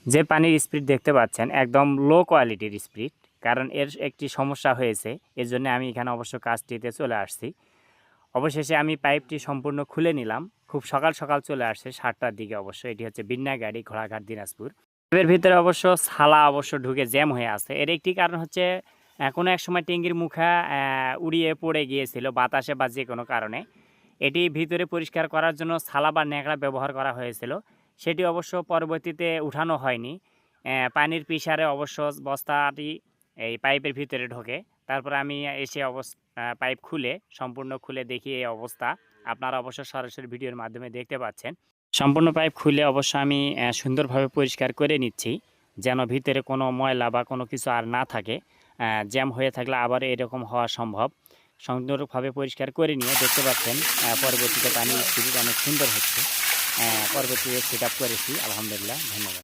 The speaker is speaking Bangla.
যে পানির স্পিড দেখতে পাচ্ছেন একদম লো কোয়ালিটির স্পিড, কারণ এর একটি সমস্যা হয়েছে। এর জন্য আমি এখানে অবশ্য কাজটিতে চলে আসছি। অবশেষে আমি পাইপটি সম্পূর্ণ খুলে নিলাম। খুব সকাল সকাল চলে আসছে, 7টার দিকে অবশ্য। এটি হচ্ছে বিন্নাগাড়ি, ঘোড়াঘাট, দিনাজপুর। পাইপের ভিতরে অবশ্য ছালা অবশ্য ঢুকে জ্যাম হয়ে আছে। এর একটি কারণ হচ্ছে কোনো এক সময় ট্যাঙ্কির মুখা উড়িয়ে পড়ে গিয়েছিল বাতাসে বা যে কোনো কারণে। এটি ভিতরে পরিষ্কার করার জন্য ছালা বা ন্যাকড়া ব্যবহার করা হয়েছিল, সেটি অবশ্য পরবর্তীতে উঠানো হয়নি। পানির প্রেসারে অবশ্য বস্তাটি এই পাইপের ভিতরে ঢোকে। তারপরে আমি এসে পাইপ খুলে সম্পূর্ণ খুলে দেখি এই অবস্থা। আপনারা অবশ্য সরাসরি ভিডিওর মাধ্যমে দেখতে পাচ্ছেন। সম্পূর্ণ পাইপ খুলে অবশ্য আমি সুন্দরভাবে পরিষ্কার করে নিচ্ছি, যেন ভিতরে কোনো ময়লা বা কোনো কিছু আর না থাকে। জ্যাম হয়ে থাকলে আবার এরকম হওয়া সম্ভব। সুন্দরভাবে পরিষ্কার করে নিয়ে দেখতে পাচ্ছেন পরবর্তীতে পানির স্পিড অনেক সুন্দর হচ্ছে। পরবর্তীতে সেট আপ করেছি, আলহামদুলিল্লাহ, ধন্যবাদ।